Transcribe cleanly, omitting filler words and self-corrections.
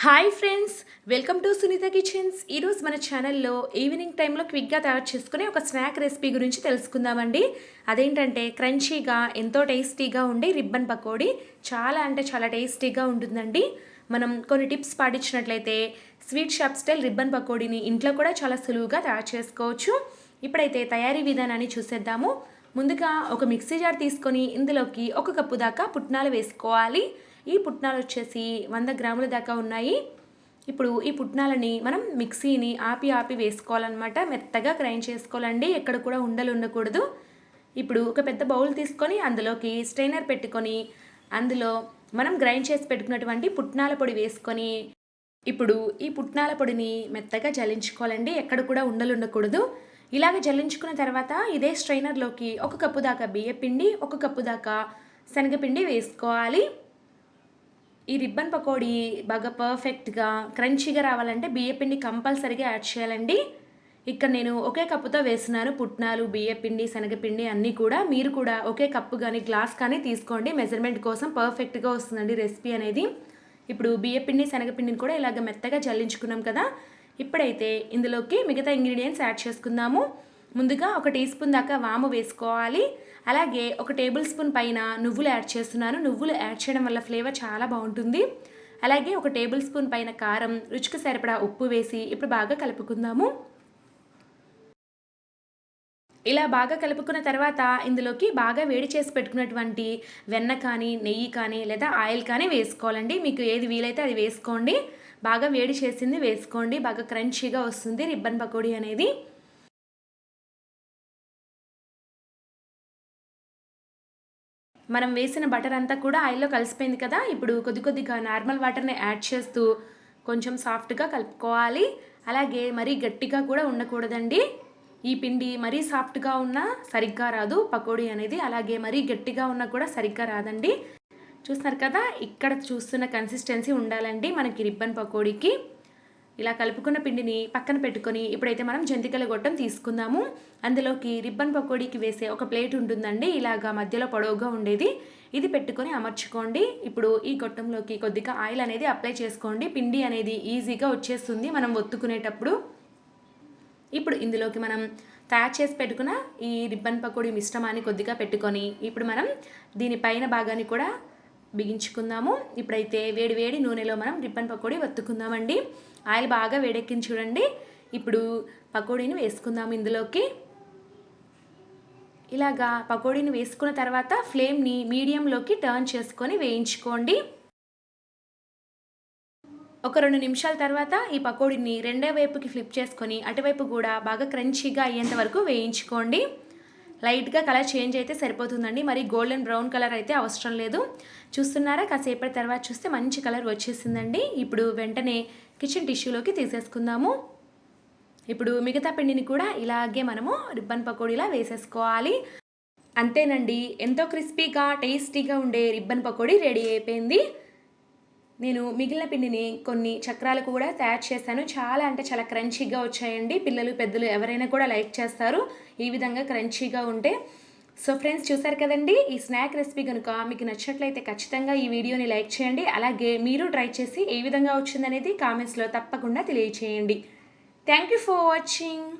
Hi friends, welcome to Sunitha kitchens. ఈరోజు మన ఛానల్లో ఈవినింగ్ టైంలో క్విక్గా తయారు చేసుకునే ఒక స్నాక్ రెసిపీ గురించి తెలుసుకుందామండి. అదేంటంటే క్రంచీగా ఎంతో టేస్టీగా ఉండే రిబ్బన్ పకోడీ. చాలా అంటే చాలా టేస్టీగా ఉంటుందండి. మనం కొన్ని టిప్స్ పాటించినట్లయితే స్వీట్ షాప్ స్టైల్ రిబ్బన్ పకోడీని ఇంట్లో కూడా చాలా సులువుగా తయారు చేసుకోవచ్చు. ఇప్పుడైతే తయారీ విధానాన్ని చూసేద్దాము. ముందుగా ఒక మిక్సీ జార్ తీసుకొని ఇందులోకి 1 కప్పు దాకా పుట్నాలు వేసుకోవాలి. ఈ పుట్నాలు వచ్చేసి 100 గ్రాముల దాకా ఉన్నాయి. ఇప్పుడు ఈ పుట్నాలని మనం మిక్సీని ఆపి వేసుకోవాలన్నమాట. మెత్తగా గ్రైండ్ చేసుకోవాలండి, ఎక్కడ కూడా ఉండలు ఉండకూడదు. ఇప్పుడు ఒక పెద్ద బౌల్ తీసుకొని అందులోకి స్ట్రైనర్ పెట్టుకొని అందులో మనం గ్రైండ్ చేసి పెట్టుకున్నటువంటి పుట్నాల పొడి వేసుకొని ఇప్పుడు ఈ పుట్నాల పొడిని మెత్తగా జల్లించుకోవాలండి, ఎక్కడ కూడా ఉండలు ఉండకూడదు. ఇలాగ జల్లించుకున్న తర్వాత ఇదే స్ట్రైనర్లోకి 1 కప్పు దాకా బియ్యపిండి, 1 కప్పు దాకా శనగపిండి వేసుకోవాలి. ఈ రిబ్బన్ పకోడీ బాగా పర్ఫెక్ట్గా క్రంచీగా రావాలంటే బియ్యపిండి కంపల్సరీగా యాడ్ చేయాలండి. ఇక్కడ నేను ఒకే కప్పుతో వేస్తున్నాను పుట్నాలు, బియ్యపిండి, శనగపిండి అన్నీ కూడా. మీరు కూడా ఒకే కప్పు కానీ గ్లాస్ కానీ తీసుకోండి, మెజర్మెంట్ కోసం పర్ఫెక్ట్గా వస్తుందండి రెసిపీ అనేది. ఇప్పుడు బియ్యపిండి, శనగపిండిని కూడా ఇలాగ మెత్తగా జల్లించుకున్నాం కదా. ఇప్పుడైతే ఇందులోకి మిగతా ఇంగ్రీడియంట్స్ యాడ్ చేసుకుందాము. ముందుగా 1 టీ స్పూన్ దాకా వాము వేసుకోవాలి. అలాగే 1 టేబుల్ స్పూన్ పైన నువ్వులు యాడ్ చేస్తున్నాను. నువ్వులు యాడ్ చేయడం వల్ల ఫ్లేవర్ చాలా బాగుంటుంది. అలాగే 1 టేబుల్ స్పూన్ పైన కారం, రుచికి సరిపడా ఉప్పు వేసి ఇప్పుడు బాగా కలుపుకుందాము. ఇలా బాగా కలుపుకున్న తర్వాత ఇందులోకి బాగా వేడి చేసి పెట్టుకున్నటువంటి వెన్న కానీ, నెయ్యి కానీ లేదా ఆయిల్ కానీ వేసుకోవాలండి. మీకు ఏది వీలైతే అది వేసుకోండి. బాగా వేడి చేసింది వేసుకోండి, బాగా క్రంచీగా వస్తుంది రిబ్బన్ పకోడీ అనేది. మనం వేసిన బటర్ అంతా కూడా ఆయిల్లో కలిసిపోయింది కదా. ఇప్పుడు కొద్దిగా నార్మల్ వాటర్ని యాడ్ చేస్తూ కొంచెం సాఫ్ట్గా కలుపుకోవాలి. అలాగే మరీ గట్టిగా కూడా ఉండకూడదండి. ఈ పిండి మరీ సాఫ్ట్గా ఉన్నా సరిగ్గా రాదు పకోడీ అనేది, అలాగే మరీ గట్టిగా ఉన్నా కూడా సరిగ్గా రాదండి. చూస్తున్నారు కదా, ఇక్కడ చూస్తున్న కన్సిస్టెన్సీ ఉండాలండి మనకి రిబ్బన్ పకోడీకి. ఇలా కలుపుకున్న పిండిని పక్కన పెట్టుకొని ఇప్పుడైతే మనం జంతికల గొట్టం తీసుకుందాము. అందులోకి రిబ్బన్ పకోడీకి వేసే ఒక ప్లేట్ ఉంటుందండి, ఇలాగా మధ్యలో పొడవుగా ఉండేది. ఇది పెట్టుకొని అమర్చుకోండి. ఇప్పుడు ఈ గొట్టంలోకి కొద్దిగా ఆయిల్ అనేది అప్లై చేసుకోండి. పిండి అనేది ఈజీగా వచ్చేస్తుంది మనం ఒత్తుకునేటప్పుడు. ఇప్పుడు ఇందులోకి మనం తయారు చేసి పెట్టుకున్న ఈ రిబ్బన్ పకోడీ మిశ్రమాన్ని కొద్దిగా పెట్టుకొని ఇప్పుడు మనం దీనిపైన భాగాన్ని కూడా బిగించుకుందాము. ఇప్పుడైతే వేడి నూనెలో మనం రిబ్బన్ పకోడీ వత్తుకుందామండి. ఆయిల్ బాగా వేడెక్కింది చూడండి. ఇప్పుడు పకోడీని వేసుకుందాము ఇందులోకి. ఇలాగా పకోడీని వేసుకున్న తర్వాత ఫ్లేమ్ని మీడియంలోకి టర్న్ చేసుకొని వేయించుకోండి. ఒక 2 నిమిషాల తర్వాత ఈ పకోడీని రెండో వైపుకి ఫ్లిప్ చేసుకొని అటువైపు కూడా బాగా క్రంచీగా అయ్యేంత వరకు వేయించుకోండి. లైట్గా కలర్ చేంజ్ అయితే సరిపోతుందండి, మరి గోల్డెన్ బ్రౌన్ కలర్ అయితే అవసరం లేదు. చూస్తున్నారా, కాసేపటి తర్వాత చూస్తే మంచి కలర్ వచ్చేసిందండి. ఇప్పుడు వెంటనే కిచెన్ టిష్యూలోకి తీసేసుకుందాము. ఇప్పుడు మిగతా పిండిని కూడా ఇలాగే మనము రిబ్బన్ పకోడీలా వేసేసుకోవాలి. అంతేనండి, ఎంతో క్రిస్పీగా టేస్టీగా ఉండే రిబ్బన్ పకోడీ రెడీ అయిపోయింది. నేను మిగిలిన పిండిని కొన్ని చక్రాలు కూడా తయారు చేశాను. చాలా అంటే చాలా క్రంచీగా వచ్చాయండి. పిల్లలు పెద్దలు ఎవరైనా కూడా లైక్ చేస్తారు ఈ విధంగా క్రంచీగా ఉంటే. సో ఫ్రెండ్స్, చూసారు కదండి, ఈ స్నాక్ రెసిపీ కనుక మీకు నచ్చినట్లయితే ఖచ్చితంగా ఈ వీడియోని లైక్ చేయండి. అలాగే మీరు ట్రై చేసి ఏ విధంగా వచ్చిందనేది కామెంట్స్లో తప్పకుండా తెలియచేయండి. Thank you for watching.